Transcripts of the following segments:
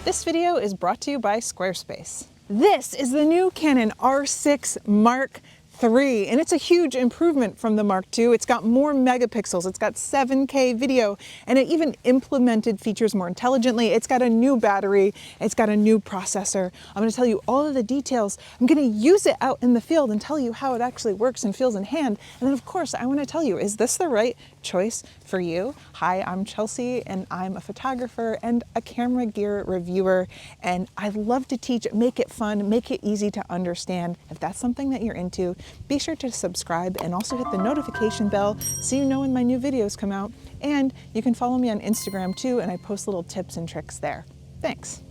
This video is brought to you by Squarespace. This is the new Canon R6 Mark III, and it's a huge improvement from the Mark II. It's got more megapixels, it's got 7K video, and it even implemented features more intelligently. It's got a new battery, it's got a new processor. I'm gonna tell you all of the details. I'm gonna use it out in the field and tell you how it actually works and feels in hand. And then of course, I wanna tell you, is this the right choice for you? Hi, I'm Chelsea, and I'm a photographer and a camera gear reviewer, and I love to teach, make it fun, make it easy to understand. If that's something that you're into, be sure to subscribe and also hit the notification bell so you know when my new videos come out. And you can follow me on Instagram too, and I post little tips and tricks there. Thanks.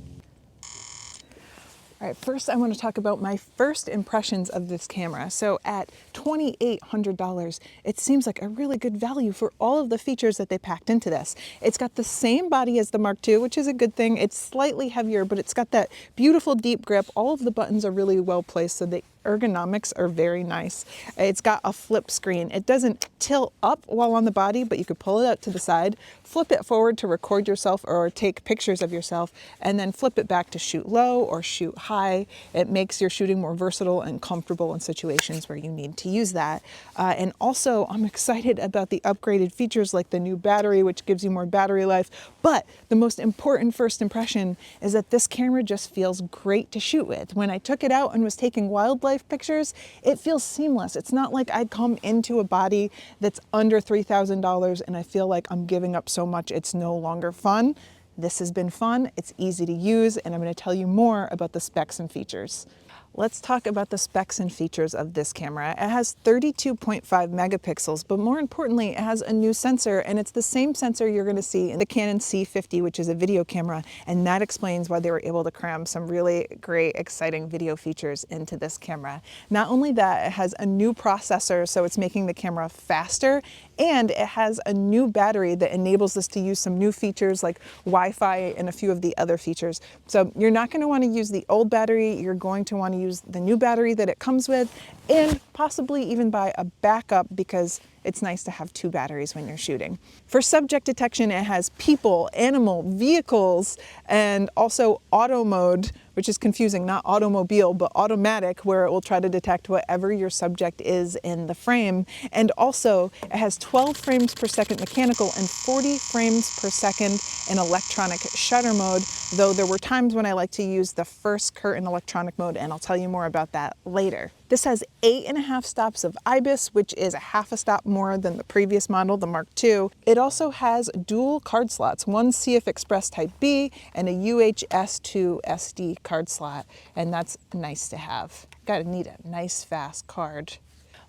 All right, first I want to talk about my first impressions of this camera. So at $2,800, it seems like a really good value for all of the features that they packed into this. It's got the same body as the Mark II, which is a good thing. It's slightly heavier, but it's got that beautiful deep grip. All of the buttons are really well placed, so the ergonomics are very nice. It's got a flip screen. It doesn't tilt up while on the body, but you could pull it out to the side, flip it forward to record yourself or take pictures of yourself, and then flip it back to shoot low or shoot high. It makes your shooting more versatile and comfortable in situations where you need to use that. And also, I'm excited about the upgraded features like the new battery, which gives you more battery life. But the most important first impression is that this camera just feels great to shoot with. When I took it out and was taking wildlife pictures, it feels seamless. It's not like I come into a body that's under $3,000 and I feel like I'm giving up so much it's no longer fun. This has been fun, it's easy to use, and I'm going to tell you more about the specs and features. Let's talk about the specs and features of this camera. It has 32.5 megapixels, but more importantly, it has a new sensor, and it's the same sensor you're going to see in the Canon C50, which is a video camera, and that explains why they were able to cram some really great, exciting video features into this camera. Not only that, it has a new processor, so it's making the camera faster, and it has a new battery that enables us to use some new features like Wi-Fi and a few of the other features. So you're not going to want to use the old battery, you're going to want to use the new battery that it comes with, and possibly even buy a backup because it's nice to have two batteries when you're shooting. For subject detection, it has people, animal, vehicles, and also auto mode, which is confusing, not automobile, but automatic, where it will try to detect whatever your subject is in the frame. And also, it has 12 frames per second mechanical and 40 frames per second in electronic shutter mode, though there were times when I like to use the first curtain electronic mode, and I'll tell you more about that later. This has 8.5 stops of IBIS, which is a half a stop more than the previous model, the Mark II. It also has dual card slots, one CF Express Type B and a UHS-2 SD card slot, and that's nice to have. Gotta need a nice fast card.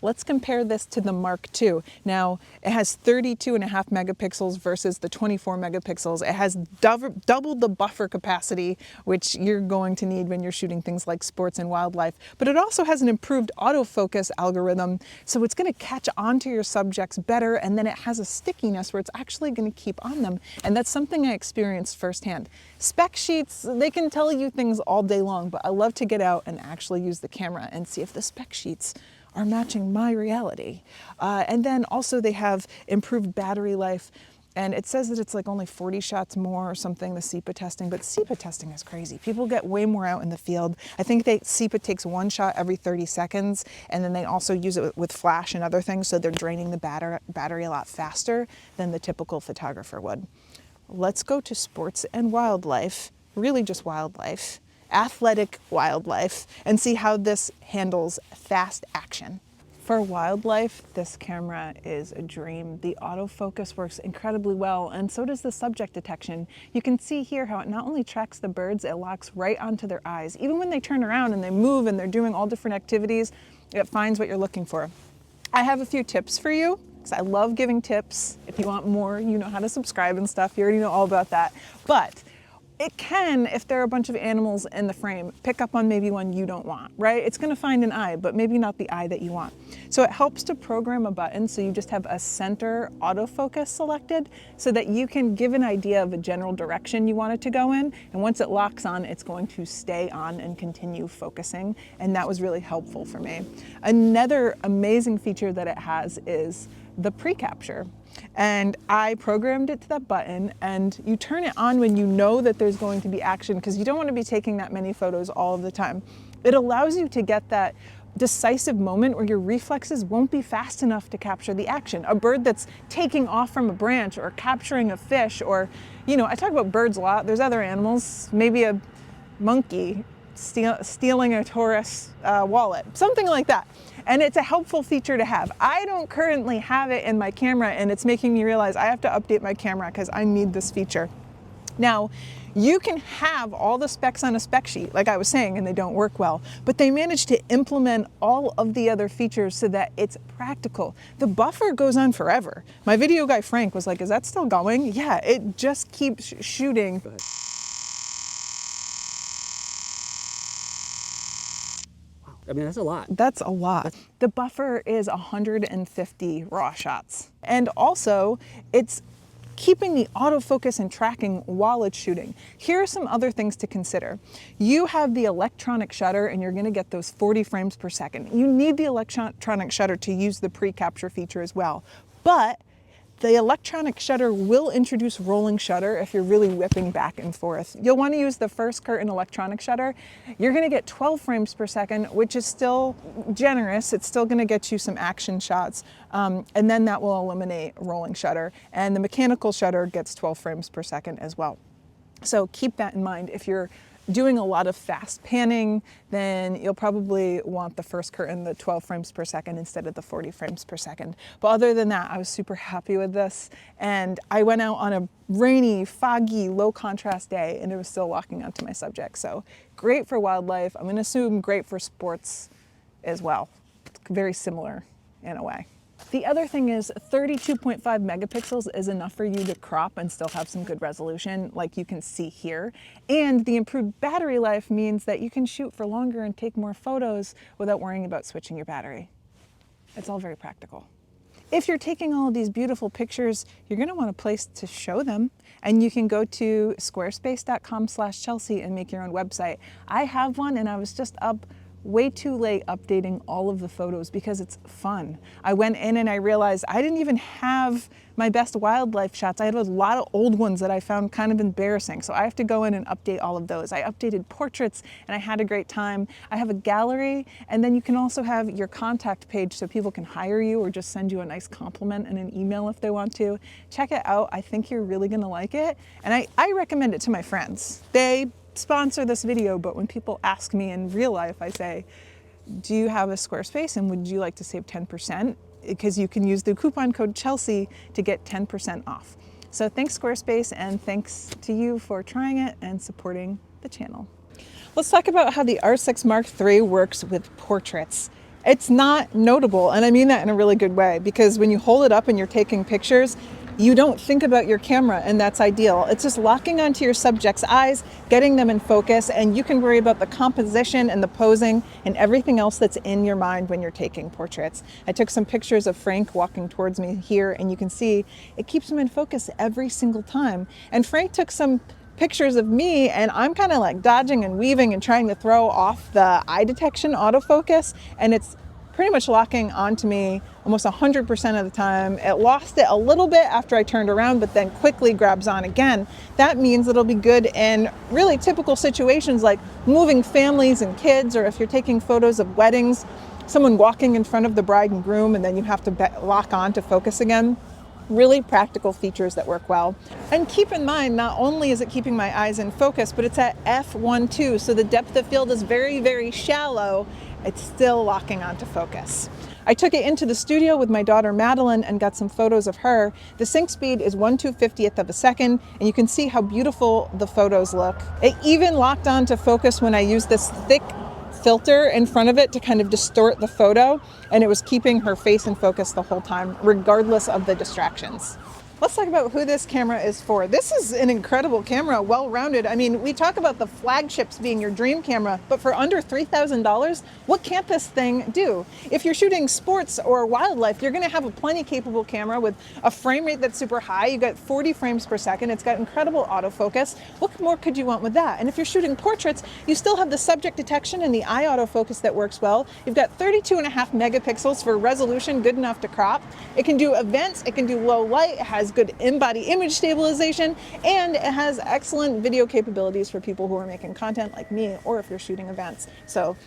Let's compare this to the Mark II. Now, it has 32.5 megapixels versus the 24 megapixels. It has doubled the buffer capacity, which you're going to need when you're shooting things like sports and wildlife. But it also has an improved autofocus algorithm, so it's gonna catch onto your subjects better, and then it has a stickiness where it's actually gonna keep on them. And that's something I experienced firsthand. Spec sheets, they can tell you things all day long, but I love to get out and actually use the camera and see if the spec sheets are matching my reality. And then also they have improved battery life, and it says that it's like only 40 shots more or something, the SEPA testing, but SEPA testing is crazy. People get way more out in the field. I think SEPA takes one shot every 30 seconds, and then they also use it with flash and other things, so they're draining the battery a lot faster than the typical photographer would. Let's go to sports and wildlife, really just wildlife. Athletic wildlife, and see how this handles fast action. For wildlife, this camera is a dream. The autofocus works incredibly well, and so does the subject detection. You can see here how it not only tracks the birds, it locks right onto their eyes. Even when they turn around and they move and they're doing all different activities, it finds what you're looking for. I have a few tips for you, because I love giving tips. If you want more, you know how to subscribe and stuff. You already know all about that. But it can, if there are a bunch of animals in the frame, pick up on maybe one you don't want, right? It's gonna find an eye, but maybe not the eye that you want. So it helps to program a button so you just have a center autofocus selected so that you can give an idea of a general direction you want it to go in. And once it locks on, it's going to stay on and continue focusing. And that was really helpful for me. Another amazing feature that it has is the pre-capture. And I programmed it to that button, and you turn it on when you know that there's going to be action, because you don't want to be taking that many photos all of the time. It allows you to get that decisive moment where your reflexes won't be fast enough to capture the action. A bird that's taking off from a branch, or capturing a fish, or, you know, I talk about birds a lot. There's other animals, maybe a monkey stealing a tourist's wallet, something like that. And it's a helpful feature to have. I don't currently have it in my camera, and it's making me realize I have to update my camera because I need this feature. Now, you can have all the specs on a spec sheet, like I was saying, and they don't work well, but they managed to implement all of the other features so that it's practical. The buffer goes on forever. My video guy, Frank, was like, is that still going? Yeah, it just keeps shooting. I mean, that's a lot. That's a lot. The buffer is 150 raw shots. And also, it's keeping the autofocus and tracking while it's shooting. Here are some other things to consider. You have the electronic shutter, and you're gonna get those 40 frames per second. You need the electronic shutter to use the pre-capture feature as well. But the electronic shutter will introduce rolling shutter if you're really whipping back and forth. You'll want to use the first curtain electronic shutter. You're going to get 12 frames per second, which is still generous. It's still going to get you some action shots. And then that will eliminate rolling shutter. And the mechanical shutter gets 12 frames per second as well. So keep that in mind. If you're doing a lot of fast panning, then you'll probably want the first curtain, the 12 frames per second instead of the 40 frames per second. But other than that, I was super happy with this. And I went out on a rainy, foggy, low contrast day, and it was still locking onto my subject. So great for wildlife. I'm gonna assume great for sports as well. Very similar in a way. The other thing is 32.5 megapixels is enough for you to crop and still have some good resolution, like you can see here. And the improved battery life means that you can shoot for longer and take more photos without worrying about switching your battery. It's all very practical. If you're taking all of these beautiful pictures, you're going to want a place to show them. And you can go to squarespace.com/Chelsea and make your own website. I have one, and I was just up way too late updating all of the photos because it's fun. I went in and I realized I didn't even have my best wildlife shots. I had a lot of old ones that I found kind of embarrassing. So I have to go in and update all of those. I updated portraits and I had a great time. I have a gallery, and then you can also have your contact page so people can hire you or just send you a nice compliment in an email if they want to. Check it out. I think you're really gonna like it. And I recommend it to my friends. They sponsor this video, but when people ask me in real life, I say, do you have a Squarespace and would you like to save 10%? Because you can use the coupon code Chelsea to get 10% off. So thanks Squarespace, and thanks to you for trying it and supporting the channel. Let's talk about how the R6 Mark III works with portraits. It's not notable, and I mean that in a really good way, because when you hold it up and you're taking pictures, you don't think about your camera, and that's ideal. It's just locking onto your subject's eyes, getting them in focus, and you can worry about the composition and the posing and everything else that's in your mind when you're taking portraits. I took some pictures of Frank walking towards me here, and you can see it keeps him in focus every single time. And Frank took some pictures of me, and I'm kind of like dodging and weaving and trying to throw off the eye detection autofocus, and it's pretty much locking onto me almost 100% of the time. It lost it a little bit after I turned around, but then quickly grabs on again. That means it'll be good in really typical situations like moving families and kids, or if you're taking photos of weddings, someone walking in front of the bride and groom, and then you have to lock on to focus again. Really practical features that work well. And keep in mind, not only is it keeping my eyes in focus, but it's at f1.2, so the depth of field is very, very shallow. It's still locking onto focus. I took it into the studio with my daughter Madeline and got some photos of her. The sync speed is 1/250th of a second, and you can see how beautiful the photos look. It even locked onto focus when I used this thick filter in front of it to kind of distort the photo, and it was keeping her face in focus the whole time, regardless of the distractions. Let's talk about who this camera is for. This is an incredible camera, well-rounded. I mean, we talk about the flagships being your dream camera, but for under $3,000, what can't this thing do? If you're shooting sports or wildlife, you're gonna have a plenty capable camera with a frame rate that's super high. You got 40 frames per second. It's got incredible autofocus. What more could you want with that? And if you're shooting portraits, you still have the subject detection and the eye autofocus that works well. You've got 32.5 megapixels for resolution, good enough to crop. It can do events, it can do low light, it has good in-body image stabilization, and it has excellent video capabilities for people who are making content like me, or if you're shooting events. So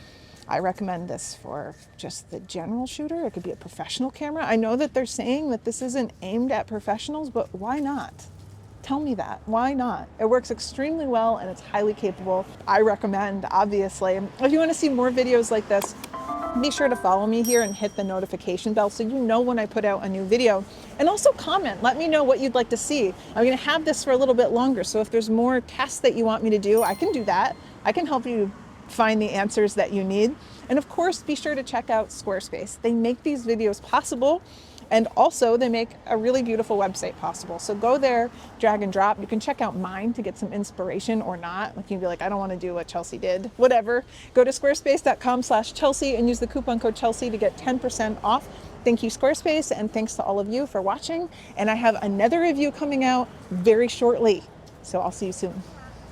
I recommend this for just the general shooter. It could be a professional camera. I know that they're saying that this isn't aimed at professionals, but why not? Tell me that. Why not? It works extremely well and it's highly capable. I recommend, obviously. If you want to see more videos like this, be sure to follow me here and hit the notification bell so you know when I put out a new video. And also comment, let me know what you'd like to see. I'm gonna have this for a little bit longer, so if there's more tests that you want me to do, I can do that. I can help you find the answers that you need. And of course, be sure to check out Squarespace. They make these videos possible, and also they make a really beautiful website possible. So go there, drag and drop. You can check out mine to get some inspiration or not. Like you can be like, I don't want to do what Chelsea did, whatever. Go to squarespace.com/Chelsea and use the coupon code Chelsea to get 10% off. Thank you, Squarespace, and thanks to all of you for watching. And I have another review coming out very shortly. So I'll see you soon.